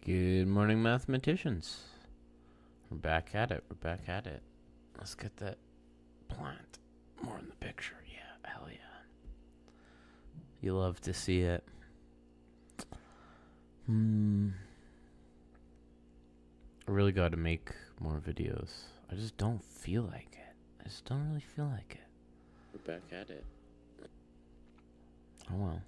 Good morning, mathematicians. We're back at it. Let's get that plant more in the picture. Yeah, hell yeah. You love to see it. I really got to make more videos. I just don't feel like it. I just don't really feel like it. We're back at it. Oh well.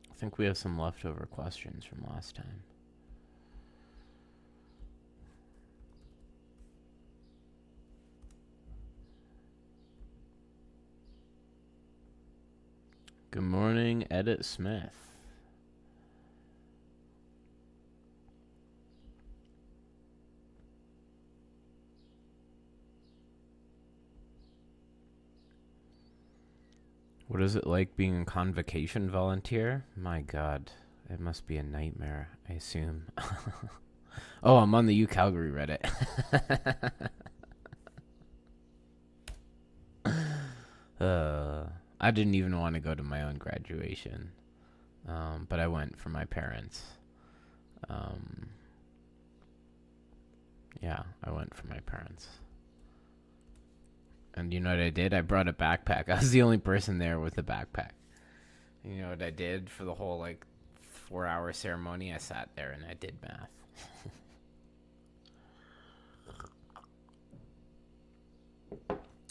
I think we have some leftover questions from last time. Good morning, Edit Smith. What is it like being a convocation volunteer? My God, it must be a nightmare, I assume. Oh, I'm on the U Calgary Reddit. I didn't even want to go to my own graduation, but I went for my parents. Yeah, I went for my parents. And you know what I did? I brought a backpack. I was the only person there with a backpack. You know what I did for the whole 4-hour ceremony? I sat there and I did math.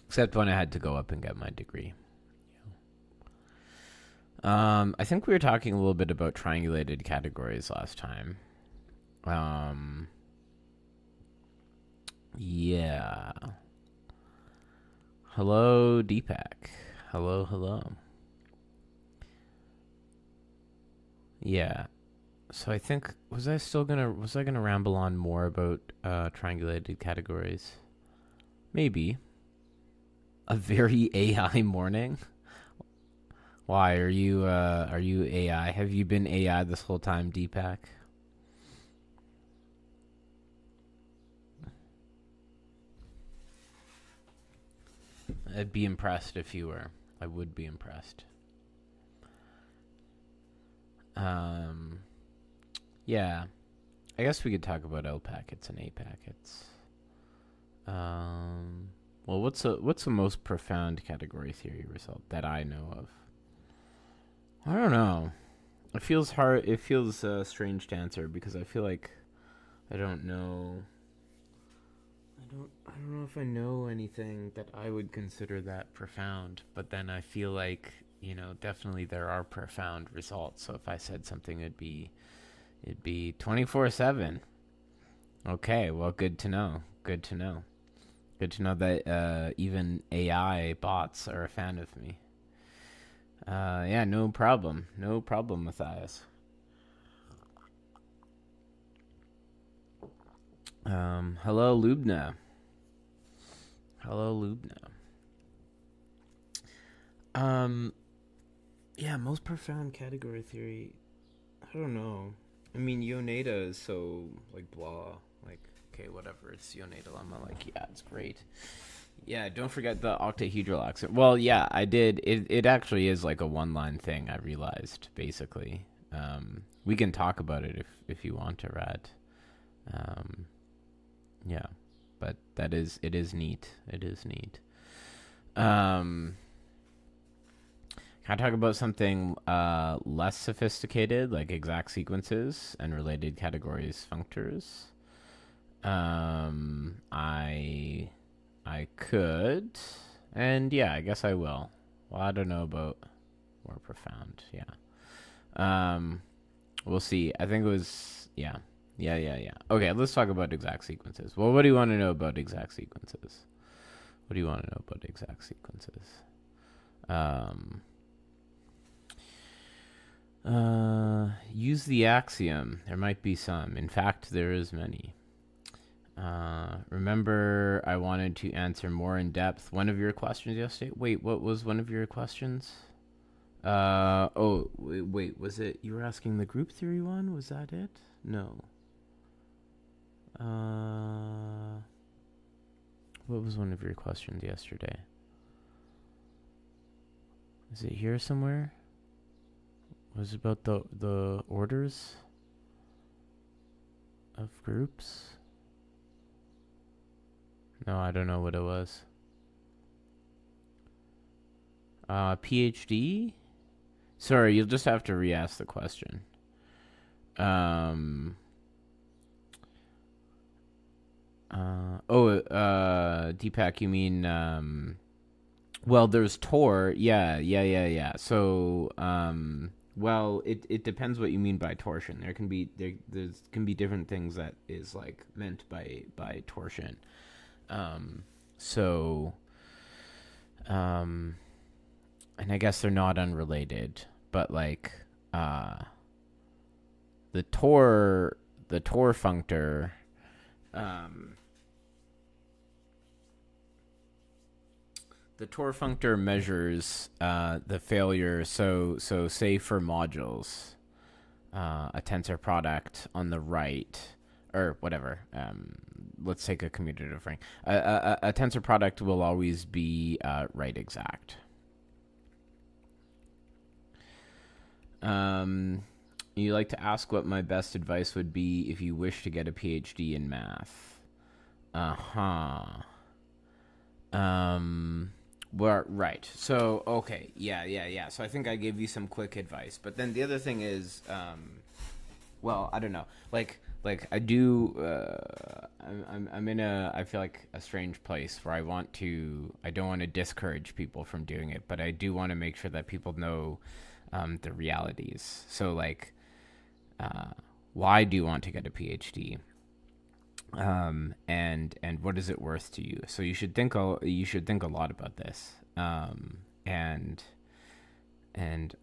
Except when I had to go up and get my degree. I think we were talking a little bit about triangulated categories last time. Yeah. Hello, Deepak. Hello. Yeah. So I think was I gonna ramble on more about triangulated categories? Maybe. A very AI morning. Why are you AI? Have you been AI this whole time, Deepak? I'd be impressed if you were. I would be impressed. Yeah. I guess we could talk about L packets and A packets. Well, what's the most profound category theory result that I know of? I don't know. It feels hard. It feels strange to answer because I feel like I don't know. I don't know if I know anything that I would consider that profound. But then I feel like definitely there are profound results. So if I said something, it'd be 24/7. Okay, well, good to know. Good to know that even AI bots are a fan of me. Yeah, no problem, Matthias. Hello, Lubna. Yeah, most profound category theory. I don't know. I mean, Yoneda is so blah. Okay, whatever. It's Yoneda lemma. Yeah, it's great. Yeah, don't forget the octahedral accent. Well, yeah, I did. It actually is a one-line thing. I realized basically. We can talk about it if you want to, Rad. Yeah, but it is neat. It is neat. Can I talk about something less sophisticated, like exact sequences and related categories functors? I could, and yeah, I guess I will. Well, I don't know about more profound. Yeah. We'll see. I think it was yeah. Okay, let's talk about exact sequences. Well, what do you want to know about exact sequences? Use the axiom. There might be some. In fact, there is many. Remember, I wanted to answer more in depth one of your questions yesterday. Wait, what was one of your questions? Wait, was it you were asking the group theory one? Was that it? No. What was one of your questions yesterday? Is it here somewhere? Was it about the orders of groups? No, I don't know what it was. Ph.D? Sorry, you'll just have to re-ask the question. Deepak, you mean, well, there's Tor. Yeah. So, well, it depends what you mean by torsion. There can be different things that is like meant by torsion. So, and I guess they're not unrelated, but like, the Tor functor, the Tor functor measures the failure. So say for modules, a tensor product on the right, or whatever. Let's take a commutative ring. A tensor product will always be right exact. You like to ask what my best advice would be if you wish to get a PhD in math. Well, right. So, okay. Yeah. So I think I gave you some quick advice. But then the other thing is, well, I don't know. Like I do, I'm in I feel like a strange place where I don't want to discourage people from doing it, but I do want to make sure that people know the realities. So like, why do you want to get a PhD? And what is it worth to you? So you should think a lot about this. And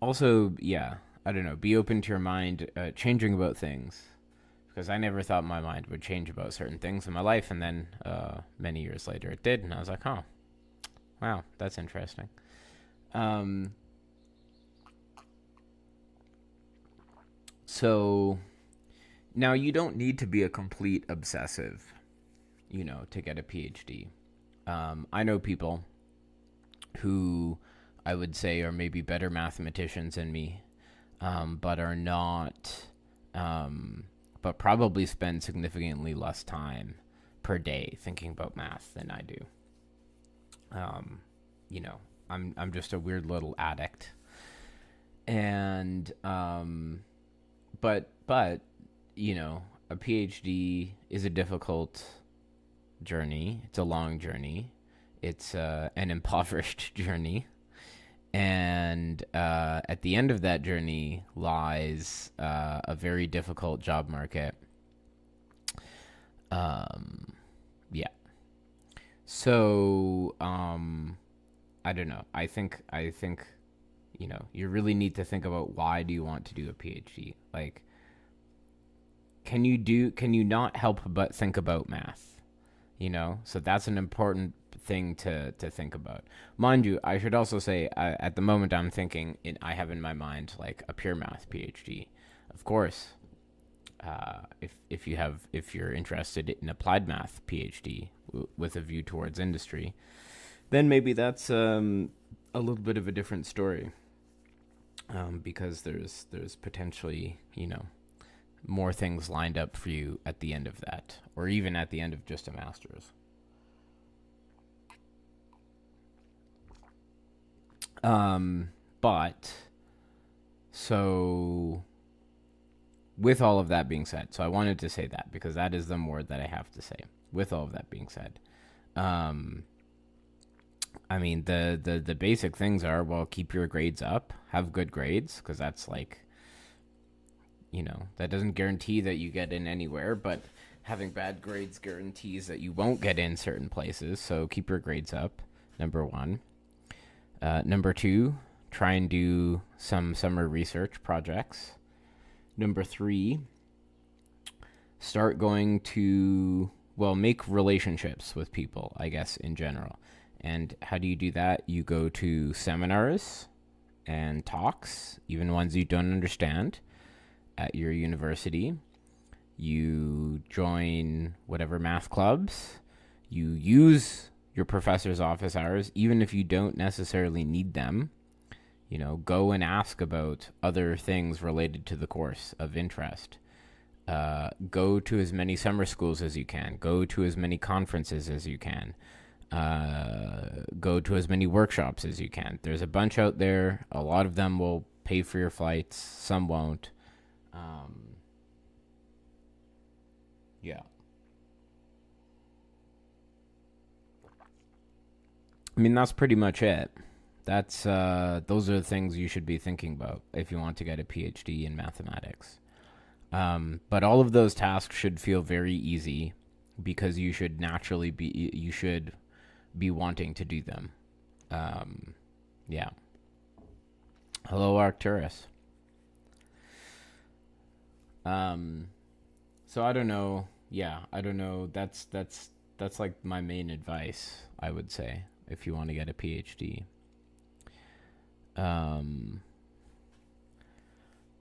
also, yeah, I don't know, be open to your mind changing about things, because I never thought my mind would change about certain things in my life, and then many years later it did, and I was like, oh, wow, that's interesting. So now you don't need to be a complete obsessive, to get a PhD. I know people who I would say are maybe better mathematicians than me, but are not, but probably spend significantly less time per day thinking about math than I do. I'm just a weird little addict, and but a PhD is a difficult journey. It's a long journey. It's an impoverished journey. And at the end of that journey lies a very difficult job market. Yeah. So, I don't know. I think, you really need to think about, why do you want to do a PhD? Like, can you not help but think about math? So that's an important thing to think about. Mind you, I should also say, at the moment I'm thinking, I have in my mind like a pure math PhD. Of course, if you're interested in applied math PhD with a view towards industry, then maybe that's a little bit of a different story, because there's potentially more things lined up for you at the end of that, or even at the end of just a master's. But so with all of that being said, so I wanted to say that because that is the more that I have to say. With all of that being said, I mean, the basic things are, well, keep your grades up, have good grades, because that's like, that doesn't guarantee that you get in anywhere, but having bad grades guarantees that you won't get in certain places. So keep your grades up, number one. Number two, try and do some summer research projects. Number three, start going to, make relationships with people, I guess, in general. And how do you do that? You go to seminars and talks, even ones you don't understand, at your university. You join whatever math clubs. You use your professor's office hours, even if you don't necessarily need them. Go and ask about other things related to the course of interest. Go to as many summer schools as you can. Go to as many conferences as you can. Go to as many workshops as you can. There's a bunch out there. A lot of them will pay for your flights. Some won't. Yeah. I mean, that's pretty much it. Those are the things you should be thinking about if you want to get a PhD in mathematics. But all of those tasks should feel very easy because you should be wanting to do them. Yeah. Hello, Arcturus. So I don't know. Yeah, I don't know. That's like my main advice, I would say, if you want to get a PhD.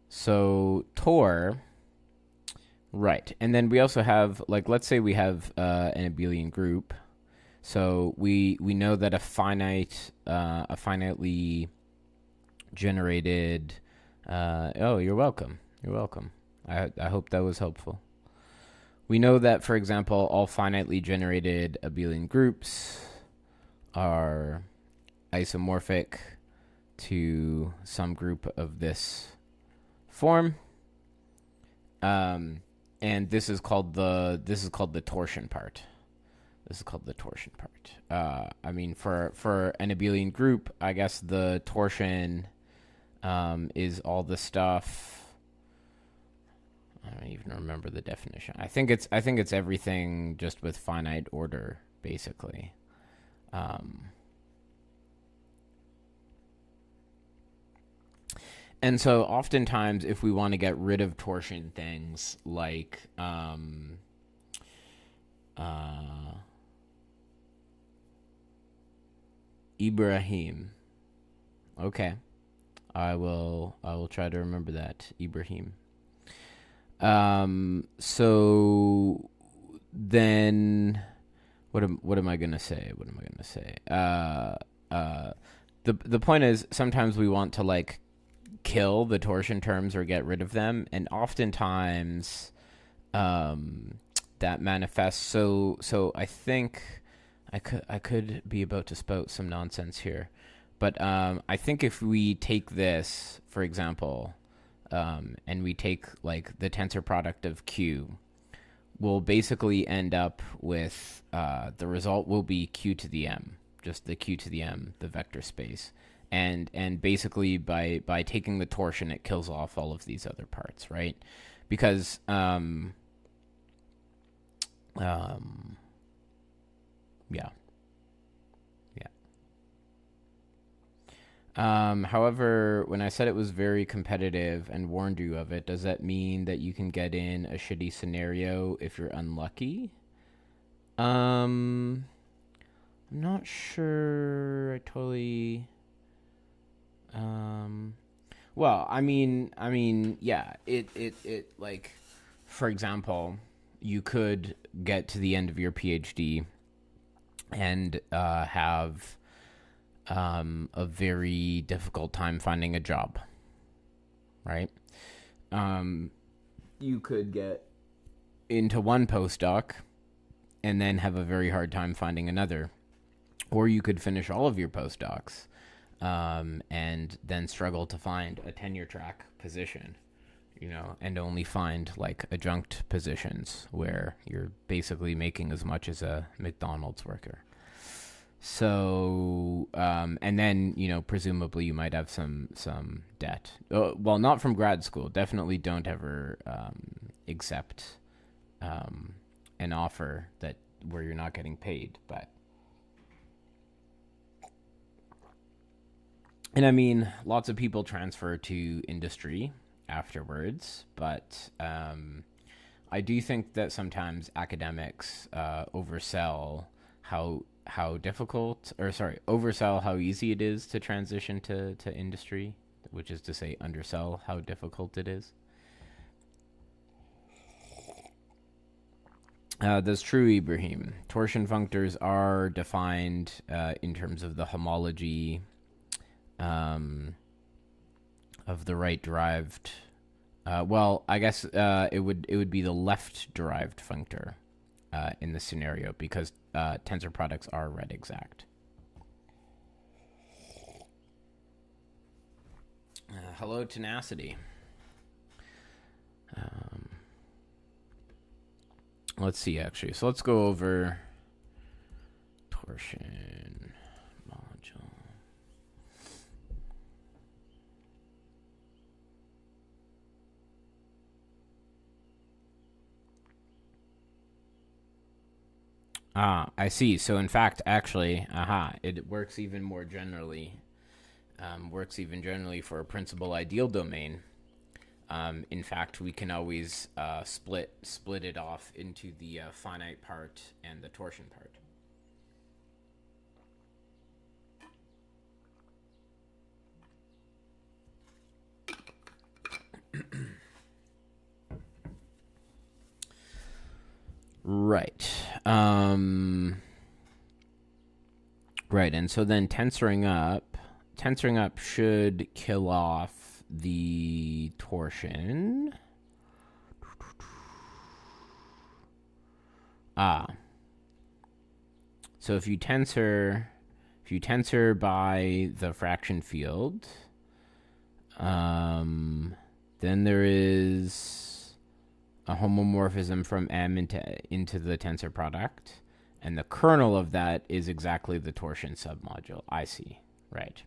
So Tor, right, and then we also have, like, let's say we have an abelian group. So we know that a finitely generated. Oh, you're welcome. You're welcome. I hope that was helpful. We know that, for example, all finitely generated abelian groups are isomorphic to some group of this form, and this is called the torsion part. This is called the torsion part. I mean, for an abelian group, I guess the torsion is all the stuff. I don't even remember the definition. I think it's everything just with finite order, basically. And so oftentimes, if we want to get rid of torsion things like Ibrahim. Okay. I will try to remember that. Ibrahim. So then what am I gonna say? The point is, sometimes we want to, like, kill the torsion terms or get rid of them, and oftentimes that manifests. So I think I could be about to spout some nonsense here, but I think if we take this, for example, and we take, like, the tensor product of Q, we'll basically end up with the result will be Q to the M, just the Q to the M, the vector space. And basically by taking the torsion, it kills off all of these other parts, right? Because yeah. However, when I said it was very competitive and warned you of it, does that mean that you can get in a shitty scenario if you're unlucky? I'm not sure. I totally. Well, I mean, yeah. It like, for example, you could get to the end of your PhD and have a very difficult time finding a job, right? You could get into one postdoc and then have a very hard time finding another, or you could finish all of your postdocs and then struggle to find a tenure track position, and only find, like, adjunct positions where you're basically making as much as a McDonald's worker. So, and then, presumably you might have some debt. Well, not from grad school. Definitely don't ever accept an offer where you're not getting paid. And I mean, lots of people transfer to industry afterwards, but I do think that sometimes academics oversell how easy it is to transition to industry, which is to say undersell how difficult it is. That's true, Ibrahim. Torsion functors are defined in terms of the homology of the right derived. Well, I guess it would be the left derived functor in this scenario because tensor products are red exact. Hello, tenacity. Let's see, actually. So let's go over torsion module. I see. So in fact, actually, it works even more generally. Works even generally for a principal ideal domain. In fact, we can always split it off into the finite part and the torsion part. Right. Right, and so then tensoring up should kill off the torsion. So if you tensor by the fraction field, then there is a homomorphism from M into the tensor product, and the kernel of that is exactly the torsion submodule. I see. Right.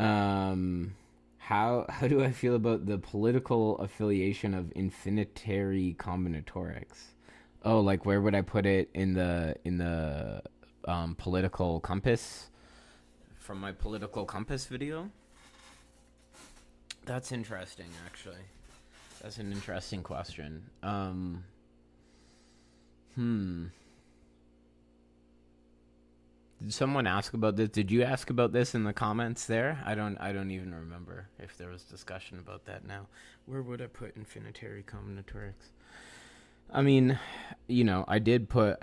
How do I feel about the political affiliation of infinitary combinatorics? Oh, like where would I put it in the political compass from my political compass video? That's interesting, actually. That's an interesting question. Did someone ask about this? Did you ask about this in the comments there? I don't even remember if there was discussion about that now. Where would I put infinitary combinatorics? I mean, you know, I did put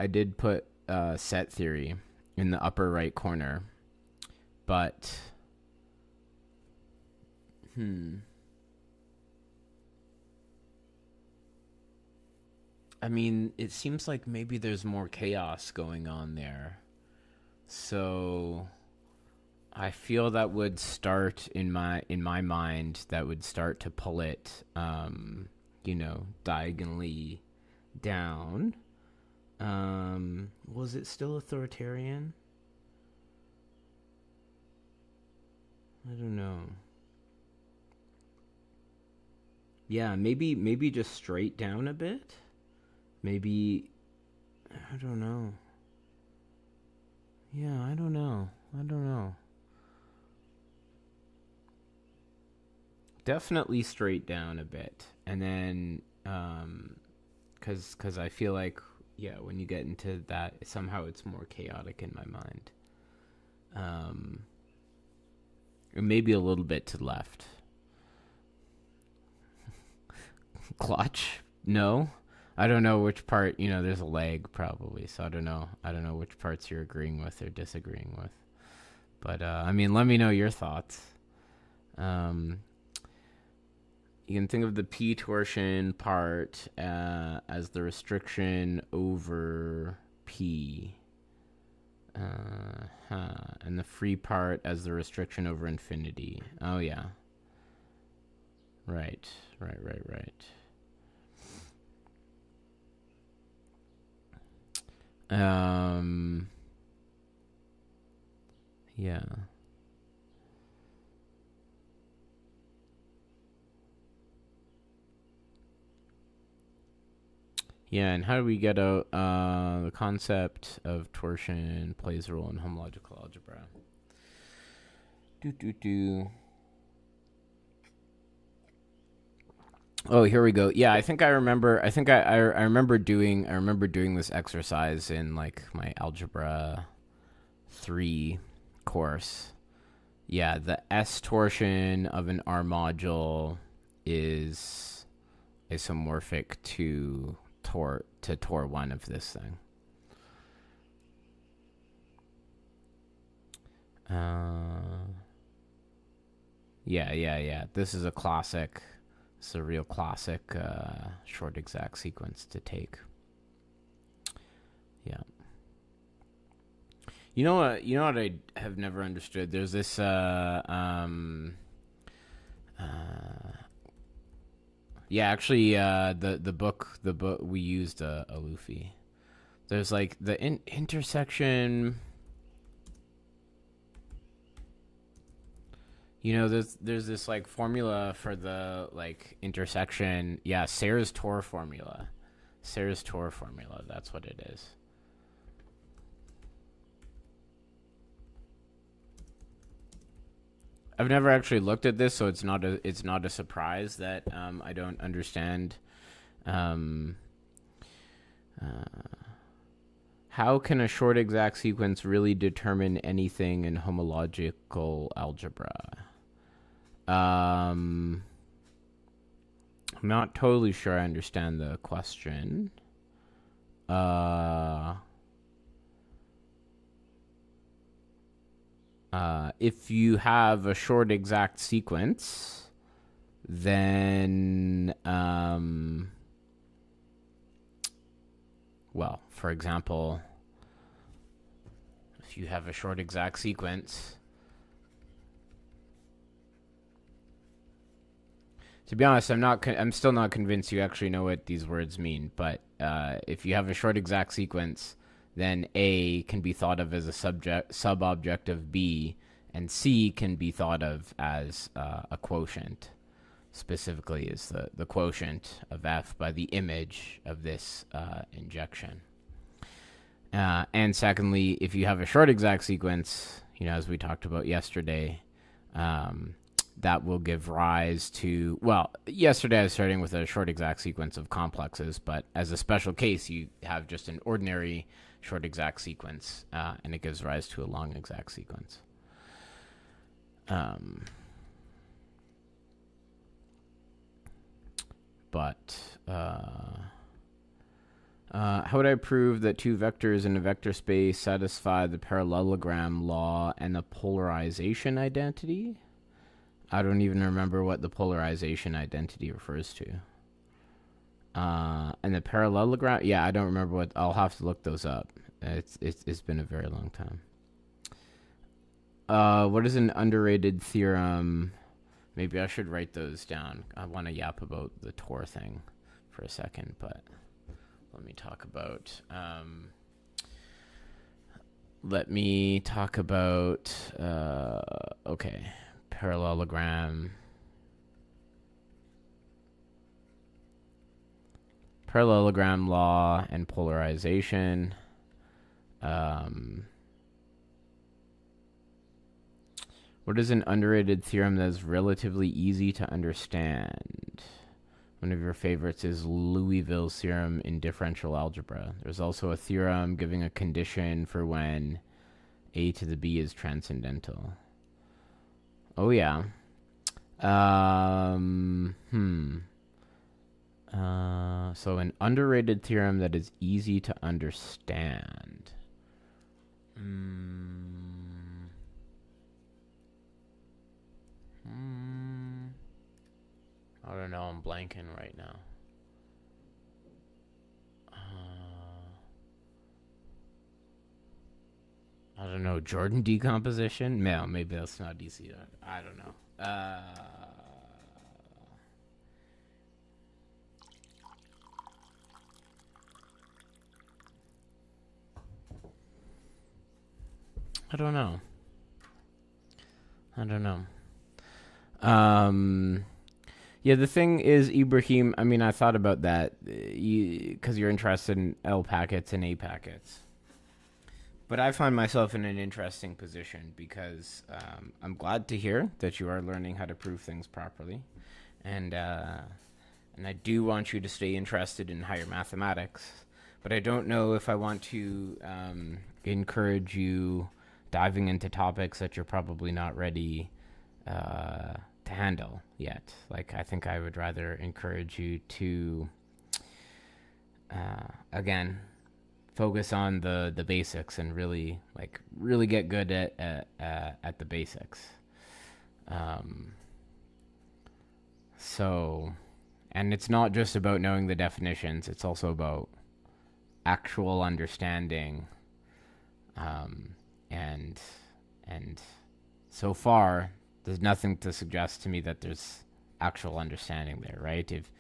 set theory in the upper right corner, but I mean, it seems like maybe there's more chaos going on there. So I feel that would start in my mind, that would start to pull it diagonally down. Was it still authoritarian? I don't know. Yeah, maybe just straight down a bit. Maybe, I don't know. Yeah, I don't know. Definitely straight down a bit, and then because I feel like, yeah, when you get into that, somehow it's more chaotic in my mind. Or maybe a little bit to the left. Clutch? No. I don't know which part, there's a lag probably, so I don't know which parts you're agreeing with or disagreeing with. But, I mean, let me know your thoughts. You can think of the P torsion part as the restriction over P. And the free part as the restriction over infinity. Oh, yeah. Right. Yeah. Yeah, and how do we get out the concept of torsion plays a role in homological algebra? Oh, here we go. Yeah, I think I remember. I think I remember doing. I remember doing this exercise in like my algebra 3 course. Yeah, the S torsion of an R module is isomorphic to tor 1 of this thing. Yeah. This is a classic. It's a real classic short exact sequence to take. Yeah. You know what? You know what I have never understood. There's this. Yeah, actually, the book we used a Luffy. There's like the intersection. You know, there's this like formula for the like intersection. Yeah, Sayre's Tor formula. Sayre's Tor formula. That's what it is. I've never actually looked at this, so it's not a surprise that I don't understand. Um, how can a short exact sequence really determine anything in homological algebra? I'm not totally sure I understand the question. If you have a short exact sequence, then, well, for example, if you have a short exact sequence, to be honest, I'm still not convinced you actually know what these words mean. But if you have a short exact sequence, then A can be thought of as a sub-object of B, and C can be thought of as a quotient. Specifically, is the quotient of F by the image of this injection. And secondly, if you have a short exact sequence, as we talked about yesterday, that will give rise to, well, yesterday I was starting with a short exact sequence of complexes, but as a special case, you have just an ordinary short exact sequence, and it gives rise to a long exact sequence. How would I prove that two vectors in a vector space satisfy the parallelogram law and the polarization identity? I don't even remember what the polarization identity refers to. And the parallelogram, yeah, I don't remember what. I'll have to look those up. It's been a very long time. What is an underrated theorem? Maybe I should write those down. I want to yap about the Tor thing for a second, but let me talk about. Okay, parallelogram law and polarization. What is an underrated theorem that is relatively easy to understand? One of your favorites is Louisville's theorem in differential algebra. There's also a theorem giving a condition for when a to the b is transcendental. Oh, yeah. So an underrated theorem that is easy to understand. I don't know. I'm blanking right now. I don't know. Jordan decomposition? No, maybe that's not easy. I don't know. I don't know. Yeah, the thing is, Ibrahim, I mean, I thought about that because you're interested in L packets and A packets. But I find myself in an interesting position because I'm glad to hear that you are learning how to prove things properly. And I do want you to stay interested in higher mathematics. But I don't know if I want to encourage you diving into topics that you're probably not ready to handle yet. Like, I think I would rather encourage you to, again, focus on the basics and really get good at the basics. So, and it's not just about knowing the definitions, it's also about actual understanding. And and so far, there's nothing to suggest to me that there's actual understanding there, right? If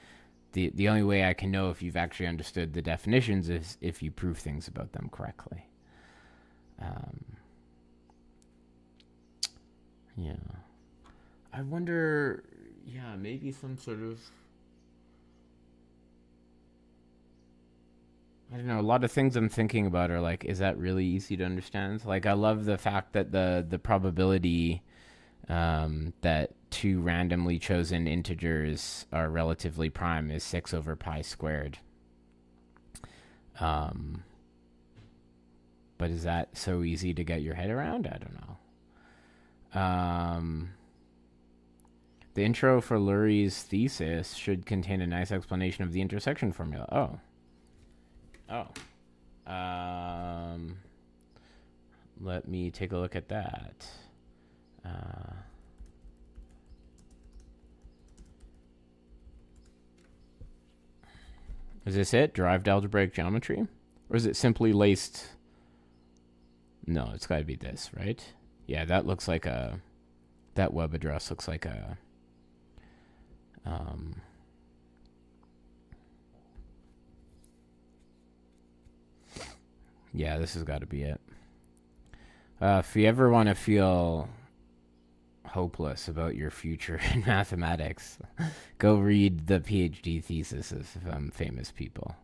the only way I can know if you've actually understood the definitions is if you prove things about them correctly. Yeah. I wonder, yeah, maybe some sort of, I don't know, a lot of things I'm thinking about are like, is that really easy to understand? Like, I love the fact that the probability that two randomly chosen integers are relatively prime is 6 over pi squared. But is that so easy to get your head around? I don't know. The intro for Lurie's thesis should contain a nice explanation of the intersection formula. Let me take a look at that. Is this it? Derived algebraic geometry? Or is it simply laced? No, it's got to be this, right? Yeah, that looks like a... That web address looks like a... yeah, this has got to be it. If you ever want to feel hopeless about your future in mathematics, go read the Ph.D. thesis of famous people.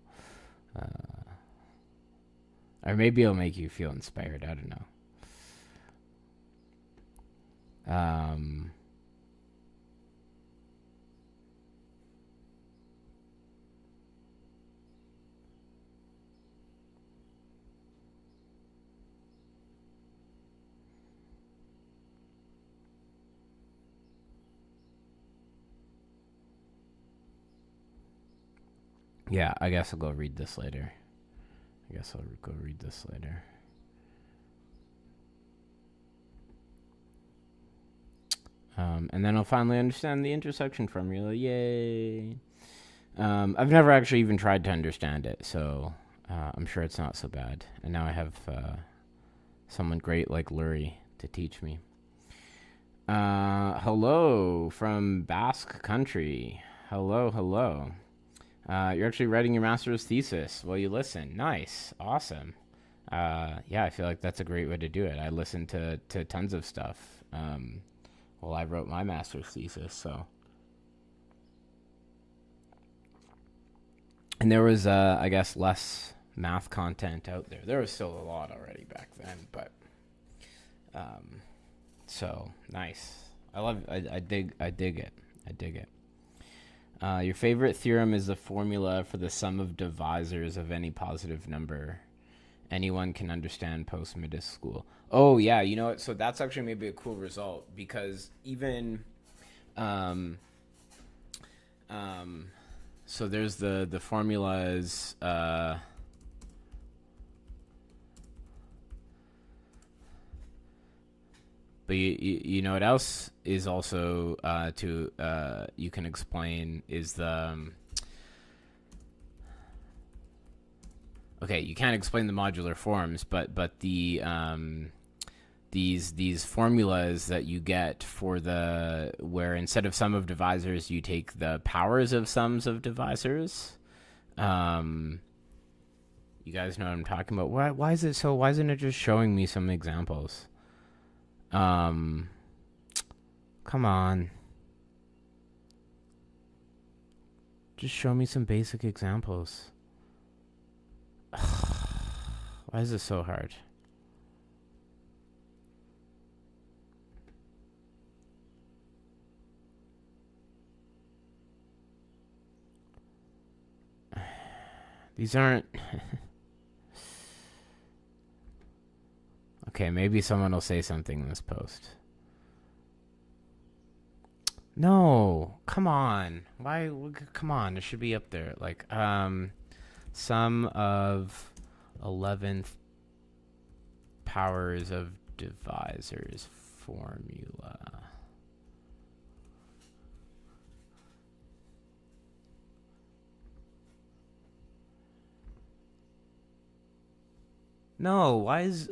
Or maybe it'll make you feel inspired. I don't know. Yeah, I guess I'll go read this later. And then I'll finally understand the intersection formula. Yay! I've never actually even tried to understand it, so I'm sure it's not so bad. And now I have someone great like Lurie to teach me. Hello from Basque Country. Hello. You're actually writing your master's thesis while you listen. Nice. Awesome. Yeah, I feel like that's a great way to do it. I listened to tons of stuff while I wrote my master's thesis, so. And there was, I guess, less math content out there. There was still a lot already back then, but so nice. I dig it. Your favorite theorem is the formula for the sum of divisors of any positive number anyone can understand post middle school. Oh yeah, you know what? So that's actually maybe a cool result, because even so there's the formulas but you know what else is also you can explain is the okay, you can't explain the modular forms, but the these formulas that you get for the where instead of sum of divisors you take the powers of sums of divisors. You guys know what I'm talking about. Why is it so? Why isn't it just showing me some examples? Come on. Just show me some basic examples. Why is this so hard? These aren't... Okay, maybe someone will say something in this post. No, come on. Why? Come on, it should be up there. Like, sum of 11th powers of divisors formula. No, why is...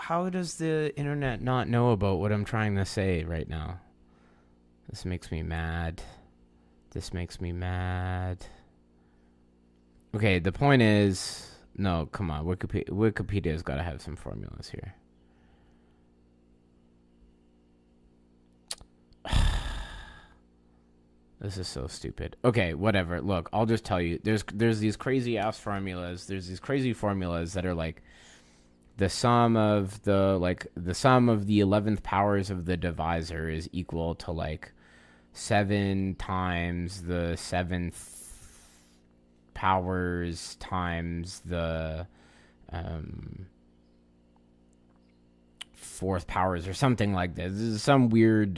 how does the internet not know about what I'm trying to say right now? This makes me mad. This makes me mad. Okay, the point is... No, come on. Wikipedia's got to have some formulas here. This is so stupid. Okay, whatever. Look, I'll just tell you. There's these crazy ass formulas. There's these crazy formulas that are like the sum of the 11th powers of the divisor is equal to like 7 times the 7th powers times the 4th powers or something like this. This is some weird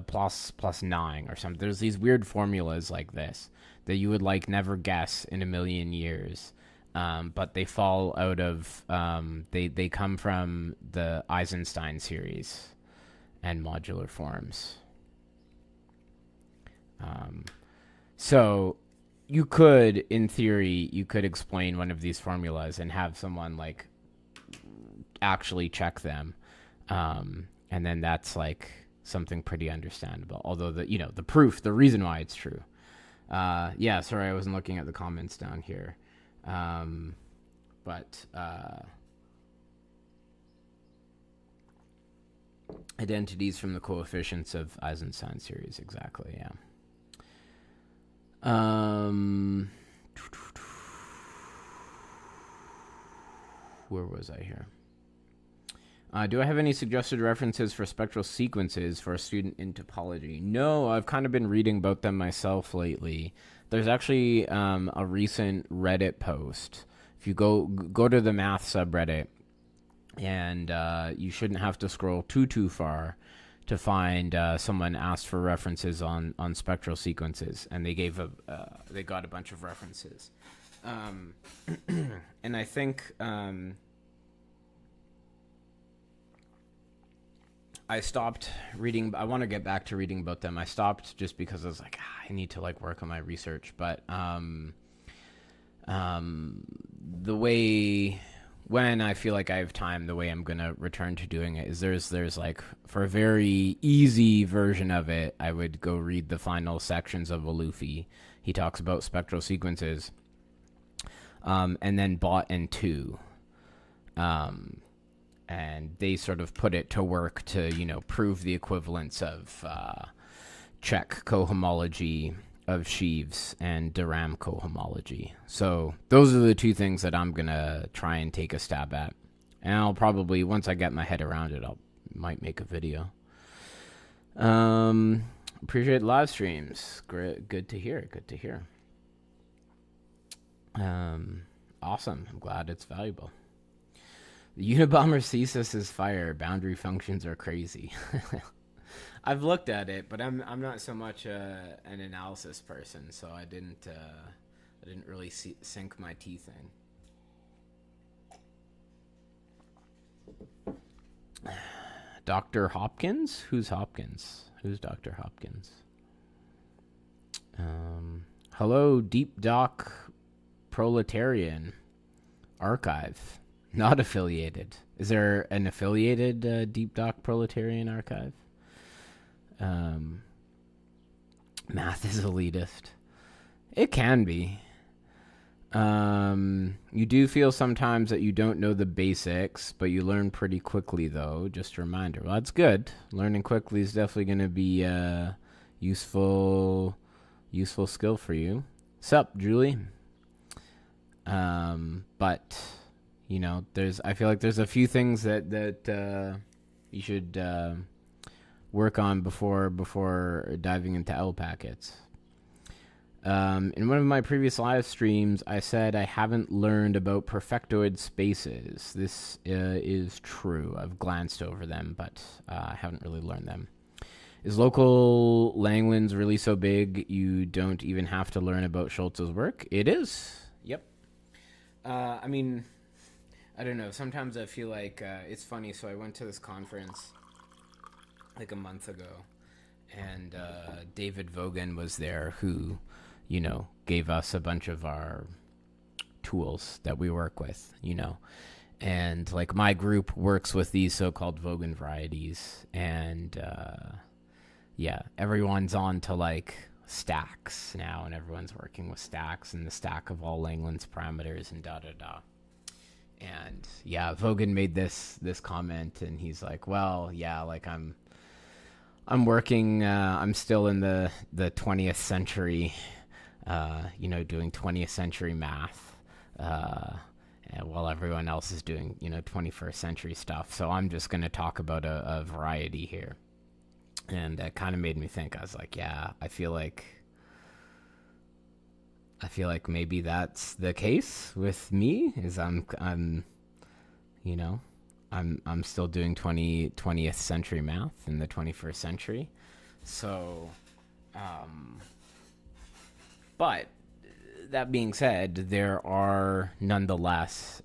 plus 9 or something. There's these weird formulas like this that you would like never guess in a million years. But they fall out of they come from the Eisenstein series and modular forms. So you could, in theory, explain one of these formulas and have someone like actually check them, and then that's like something pretty understandable. Although the proof, the reason why it's true. Yeah, sorry, I wasn't looking at the comments down here. But identities from the coefficients of Eisenstein series, exactly, yeah. Where was I here? Do I have any suggested references for spectral sequences for a student in topology? No, I've kind of been reading about them myself lately. There's actually a recent Reddit post. If you go to the math subreddit, and you shouldn't have to scroll too far to find someone asked for references on spectral sequences, and they got a bunch of references. And I think I stopped reading. I want to get back to reading about them. I stopped just because I was like, I need to like work on my research. But the way, when I feel like I have time, the way I'm gonna return to doing it is there's like, for a very easy version of it, I would go read the final sections of Aloufy. He talks about spectral sequences, and then Bott and Tu. And they sort of put it to work to, prove the equivalence of Čech cohomology of sheaves and de Rham cohomology. So those are the two things that I'm going to try and take a stab at. And I'll probably, once I get my head around it, might make a video. Appreciate live streams. Great, good to hear. Awesome. I'm glad it's valuable. The Unabomber thesis is fire. Boundary functions are crazy. I've looked at it, but I'm not so much an analysis person, so I didn't really sink my teeth in. Dr. Hopkins? Who's Hopkins? Who's Dr. Hopkins? Hello, Deep Doc Proletarian Archive. Not affiliated. Is there an affiliated Deep Doc Proletarian Archive? Math is elitist. It can be. You do feel sometimes that you don't know the basics, but you learn pretty quickly, though. Just a reminder. Well, that's good. Learning quickly is definitely going to be a useful skill for you. Sup, Julie? But I feel like there's a few things that you should work on before diving into L packets. In one of my previous live streams, I said I haven't learned about perfectoid spaces. This is true. I've glanced over them, but I haven't really learned them. Is local Langlands really so big you don't even have to learn about Schultz's work? It is. Yep. I mean, I don't know. Sometimes I feel like it's funny. So I went to this conference like a month ago, and David Vogan was there, who, gave us a bunch of our tools that we work with, And like my group works with these so-called Vogan varieties, and yeah, everyone's on to like stacks now, and everyone's working with stacks and the stack of all Langland's parameters and da da da. And yeah, Vogan made this comment, and he's like, well, yeah, like I'm working, I'm still in the 20th century, doing 20th century math, while everyone else is doing 21st century stuff. So I'm just going to talk about a variety here. And that kind of made me think. I was like, yeah, I feel like maybe that's the case with me. Is I'm still doing 20th century math in the 21st century. So, but that being said, there are nonetheless.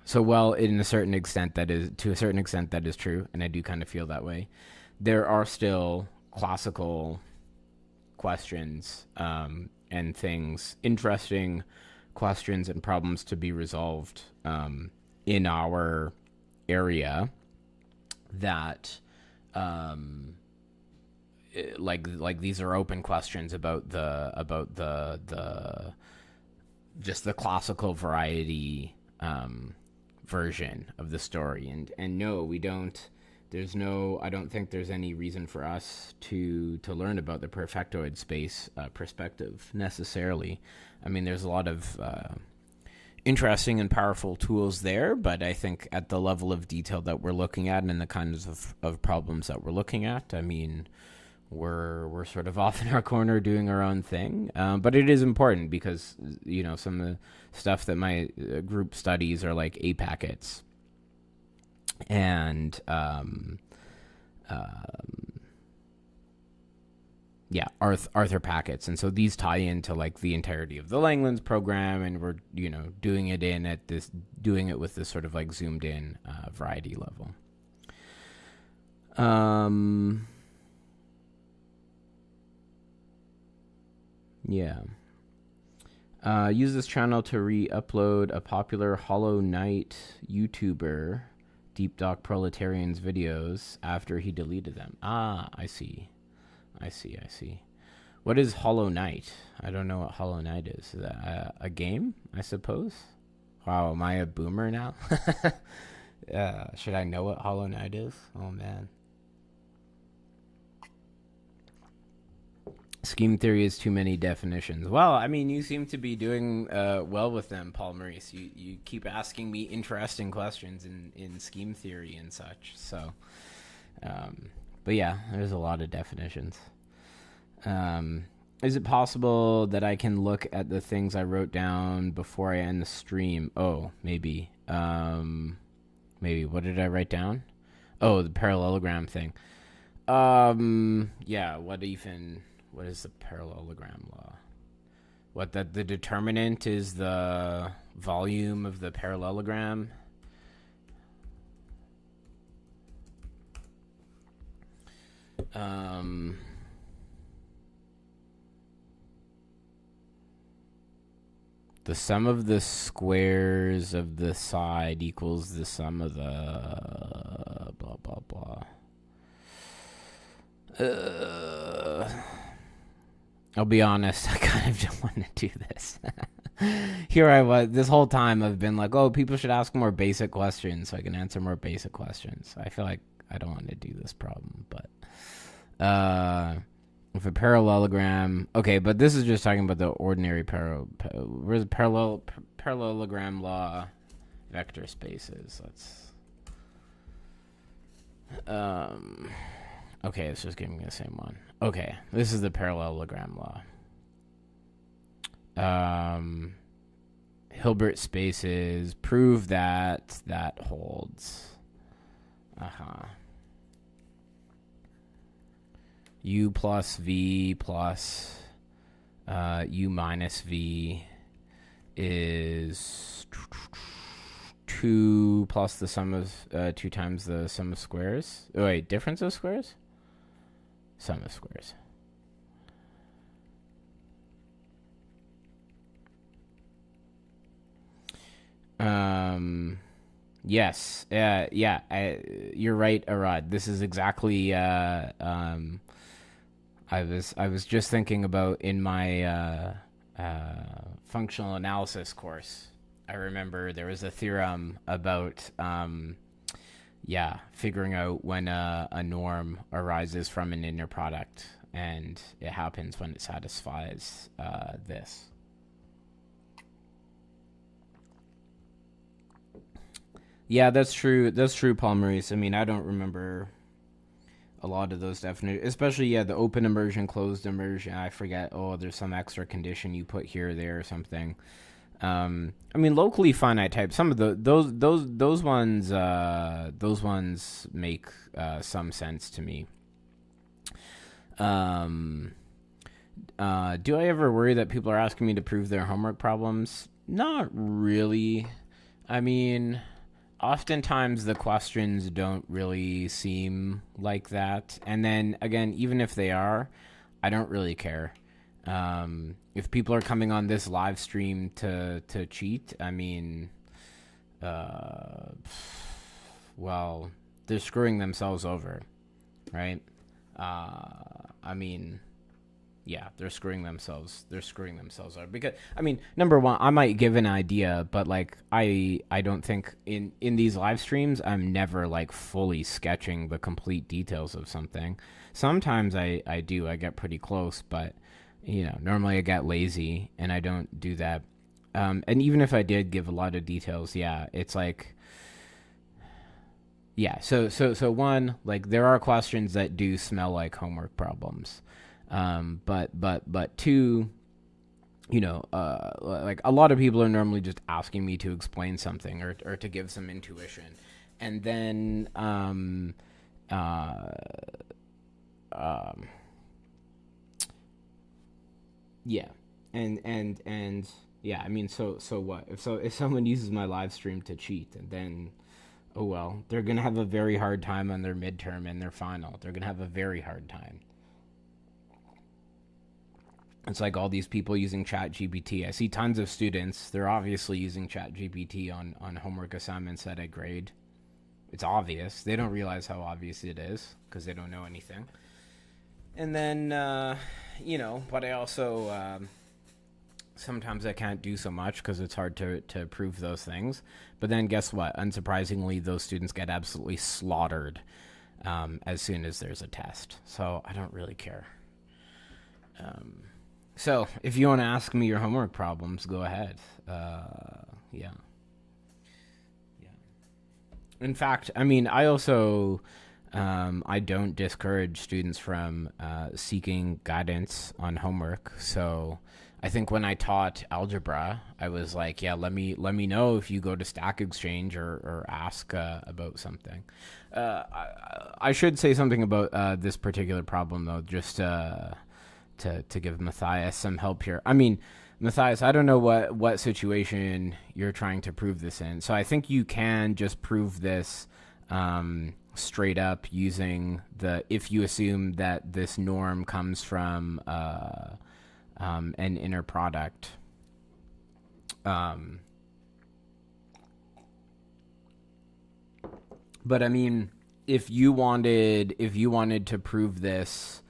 So while to a certain extent that is true, and I do kind of feel that way, there are still classical questions and things, interesting questions and problems to be resolved in our area that like these are open questions about the just the classical variety version of the story. And no, we don't. I don't think there's any reason for us to learn about the perfectoid space perspective necessarily. I mean, there's a lot of interesting and powerful tools there, but I think at the level of detail that we're looking at and the kinds of problems that we're looking at, I mean, we're sort of off in our corner doing our own thing. But it is important because, some of the stuff that my group studies are like A packets and Arthur packets, and so these tie into like the entirety of the Langlands program, and we're doing it with this sort of like zoomed in variety level. Yeah. Use this channel to re-upload a popular Hollow Knight YouTuber, Deep Doc Proletarian's videos after he deleted them. Ah, I see. What is Hollow Knight? I don't know what Hollow Knight is. Is that a game, I suppose? Wow, am I a boomer now? Should I know what Hollow Knight is? Oh, man. Scheme theory is too many definitions. Well, I mean, you seem to be doing well with them, Paul Maurice. You keep asking me interesting questions in scheme theory and such. So, but yeah, there's a lot of definitions. Is it possible that I can look at the things I wrote down before I end the stream? Oh, maybe. Maybe. What did I write down? Oh, the parallelogram thing. Yeah, what is the parallelogram law? What, that the determinant is the volume of the parallelogram? The sum of the squares of the side equals the sum of the blah, blah, blah. I'll be honest, I kind of don't want to do this. Here I was, this whole time I've been like, oh, people should ask more basic questions so I can answer more basic questions. I feel like I don't want to do this problem, but if a parallelogram, okay, but this is just talking about the ordinary where's the parallelogram law vector spaces. Okay, it's just giving me the same one. Okay, this is the parallelogram law. Hilbert spaces, prove that holds. U plus V plus U minus V is 2 plus the sum of 2 times the sum of squares. Oh, wait, difference of squares? Sum of squares. Um, yes. Yeah. You're right, Arad. This is exactly. I was just thinking about in my functional analysis course. I remember there was a theorem about yeah, figuring out when a norm arises from an inner product, and it happens when it satisfies this. Yeah, that's true. That's true, Paul Maurice. I mean, I don't remember a lot of those definitions, especially yeah, the open immersion, closed immersion. I forget. Oh, there's some extra condition you put here, or there, or something. I mean, locally finite type. Some of those ones make some sense to me. Um, do I ever worry that people are asking me to prove their homework problems? Not really. I mean, oftentimes the questions don't really seem like that. And then again, even if they are, I don't really care. If people are coming on this live stream to cheat, I mean, uh, well, they're screwing themselves over, right? I mean, yeah, they're screwing themselves. They're screwing themselves over because I mean, number one, I might give an idea, but like I don't think in these live streams I'm never like fully sketching the complete details of something. Sometimes I do. I get pretty close, but you know, normally I get lazy and I don't do that. And even if I did give a lot of details, yeah, it's like yeah. So one, like there are questions that do smell like homework problems. But two, you know, like a lot of people are normally just asking me to explain something or to give some intuition, and then uh, um, yeah, and yeah, I mean, so what? If someone uses my live stream to cheat, and then oh well, they're gonna have a very hard time on their midterm and their final. They're gonna have a very hard time. It's like all these people using ChatGPT. I see tons of students. They're obviously using ChatGPT on homework assignments that I grade. It's obvious. They don't realize how obvious it is because they don't know anything. And then, you know, but I also sometimes I can't do so much because it's hard to prove those things. But then guess what? Unsurprisingly, those students get absolutely slaughtered as soon as there's a test. So I don't really care. So, if you want to ask me your homework problems, go ahead. Yeah. Yeah. In fact, I mean, I also I don't discourage students from seeking guidance on homework. So, I think when I taught algebra, I was like, yeah, let me know if you go to Stack Exchange or ask about something. I should say something about this particular problem though, just. To give Matthias some help here. I mean, Matthias, I don't know what situation you're trying to prove this in. So I think you can just prove this straight up using if you assume that this norm comes from an inner product. But I mean, if you wanted to prove this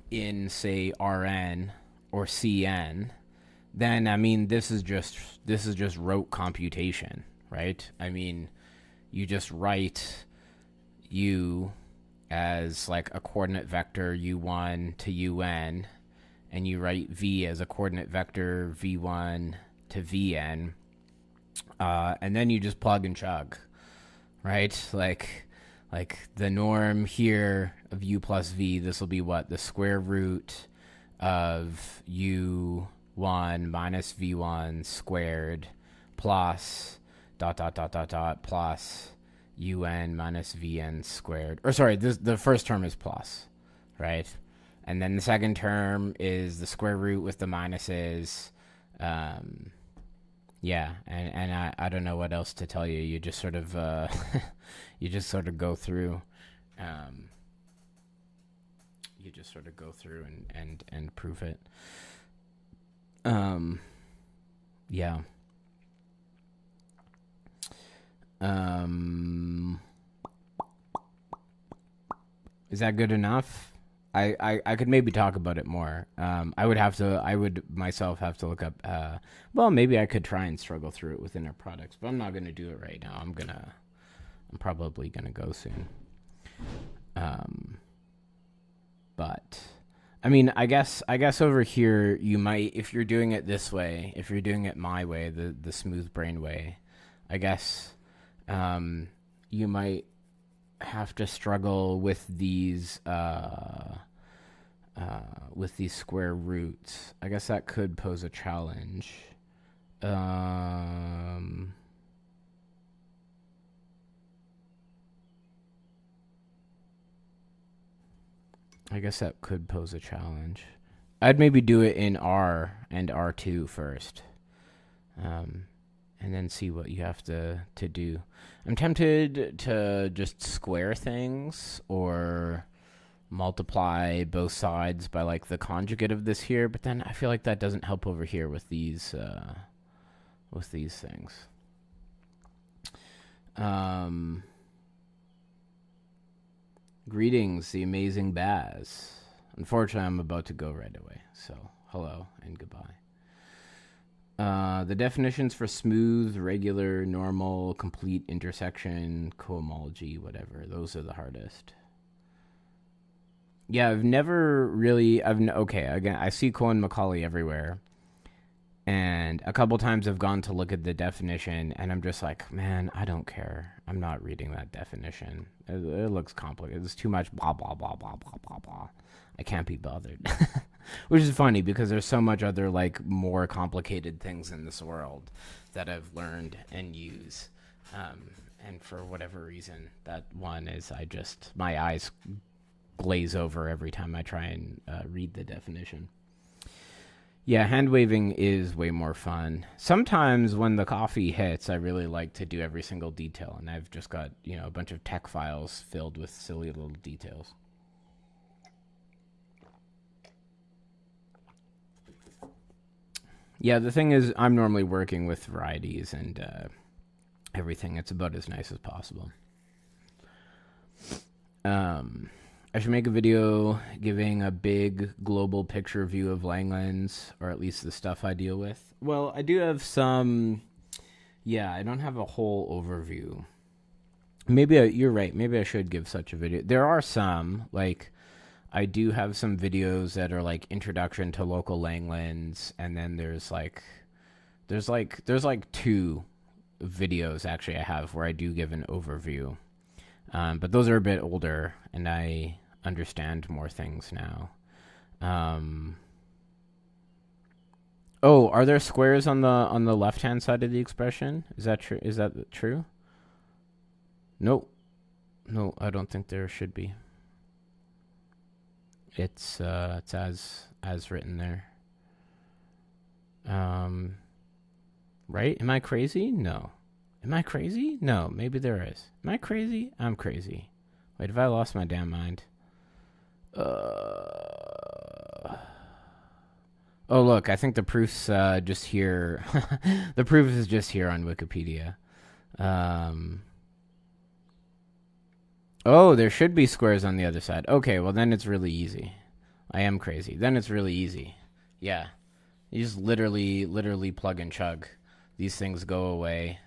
in say Rn or Cn, then I mean this is just rote computation, right? I mean, you just write u as like a coordinate vector u1 to un, and you write v as a coordinate vector v1 to vn, and then you just plug and chug, right? Like the norm here of u plus v, this will be what? The square root of u1 minus v1 squared plus dot plus un minus vn squared. Or sorry, the first term is plus, right? And then the second term is the square root with the minuses. Yeah, and I don't know what else to tell you. You just sort of you just sort of go through and prove it. Yeah. Is that good enough? I could maybe talk about it more. I would myself have to look up, well, maybe I could try and struggle through it within our products, but I'm not going to do it right now. I'm probably going to go soon. But I mean, I guess over here you might, if you're doing it this way, if you're doing it my way, the smooth brain way, I guess, you might have to struggle with these square roots. I guess that could pose a challenge. I guess that could pose a challenge. I'd maybe do it in R and R2 first. And then see what you have to do. I'm tempted to just square things or multiply both sides by like the conjugate of this here, but then I feel like that doesn't help over here with these things. Greetings, the amazing Baz. Unfortunately, I'm about to go right away, so hello and goodbye. The definitions for smooth, regular, normal, complete, intersection, cohomology, whatever, those are the hardest. Yeah, I've never really... Okay, again, I see Cohen Macaulay everywhere. And a couple times I've gone to look at the definition, and I'm just like, man, I don't care. I'm not reading that definition. It looks complicated. It's too much blah, blah, blah, blah, blah, blah, blah. I can't be bothered. Which is funny, because there's so much other, like, more complicated things in this world that I've learned and use. And for whatever reason, that one is my eyes glaze over every time I try and read the definition. Yeah, hand waving is way more fun. Sometimes when the coffee hits, I really like to do every single detail, and I've just got, a bunch of tech files filled with silly little details. Yeah, the thing is, I'm normally working with varieties and everything. It's about as nice as possible. I should make a video giving a big global picture view of Langlands, or at least the stuff I deal with. Well, I do have some... Yeah, I don't have a whole overview. You're right. Maybe I should give such a video. There are some, like... I do have some videos that are like introduction to local Langlands, and then there's like two videos actually I have where I do give an overview. But those are a bit older, and I understand more things now. Oh, are there squares on the left-hand side of the expression? Is that true? Is that true? Nope. No, I don't think there should be. It's as written there. Right? Am I crazy? No. Am I crazy? No, maybe there is. Am I crazy? I'm crazy. Wait, have I lost my damn mind? Oh, look, I think the proof's just here. The proof is just here on Wikipedia. Oh, there should be squares on the other side. Okay, well then it's really easy. I am crazy. Then it's really easy. Yeah. You just literally plug and chug. These things go away.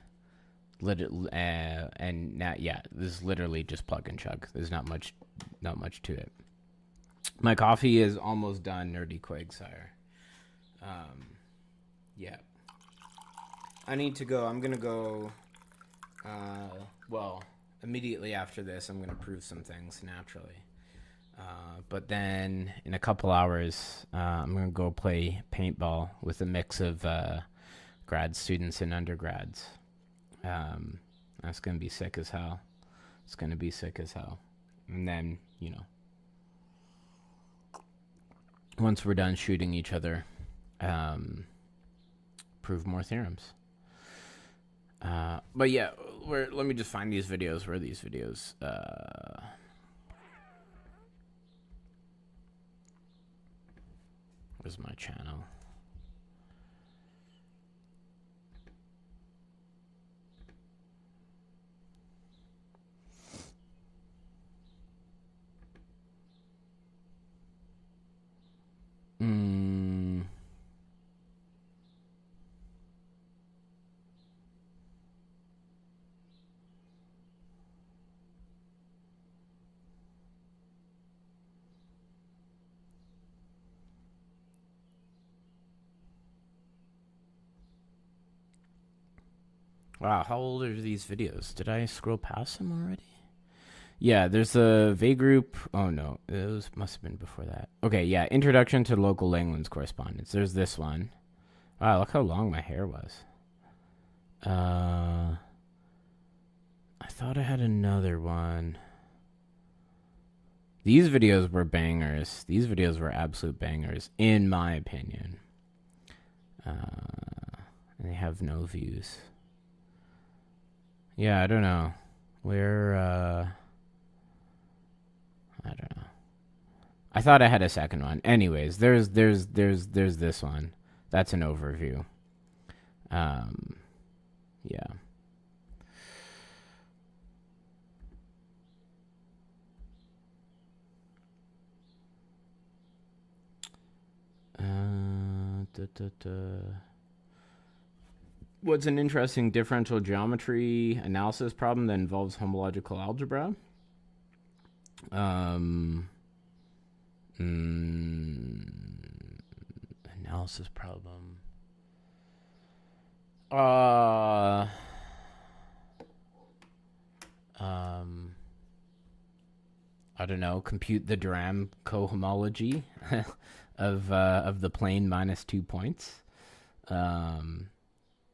And now, yeah, this is literally just plug and chug. There's not much to it. My coffee is almost done, Nerdy Quagsire. Yeah. I need to go. I'm gonna go. Well, immediately after this, I'm gonna prove some things naturally. But then in a couple hours, I'm gonna go play paintball with a mix of grad students and undergrads. That's gonna be sick as hell. It's gonna be sick as hell. And then, once we're done shooting each other, prove more theorems. But yeah, let me just find these videos. Where are these videos? Where's my channel? Wow, how old are these videos? Did I scroll past them already? Yeah, there's the V group. Oh no, those must have been before that. Okay, yeah, Introduction to Local Language Correspondence. There's this one. Wow, look how long my hair was. I thought I had another one. These videos were bangers. These videos were absolute bangers, in my opinion. They have no views. Yeah, I don't know. I don't know. I thought I had a second one. Anyways, there's this one. That's an overview. Yeah. What's an interesting differential geometry analysis problem that involves homological algebra? Analysis problem. I don't know. Compute the Dram cohomology of the plane minus 2 points.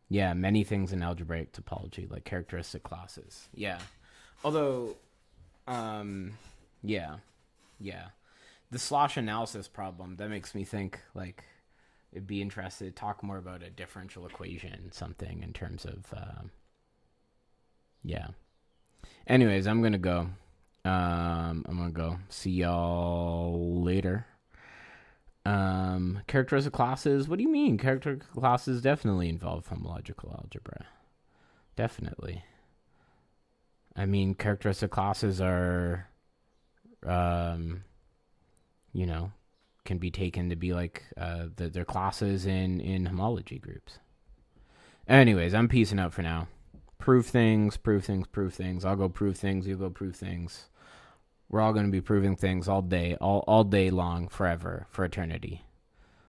Yeah, many things in algebraic topology, like characteristic classes. Yeah. Although, yeah. The slosh analysis problem, that makes me think, like, it'd be interested to talk more about a differential equation, something in terms of, yeah. Anyways, I'm going to go. See y'all later. Characteristic classes. What do you mean? Characteristic classes definitely involve homological algebra. Definitely. I mean, characteristic classes are, can be taken to be like they're classes in homology groups. Anyways, I'm peacing out for now. Prove things. I'll go prove things. You go prove things. We're all going to be proving things all day long, forever, for eternity.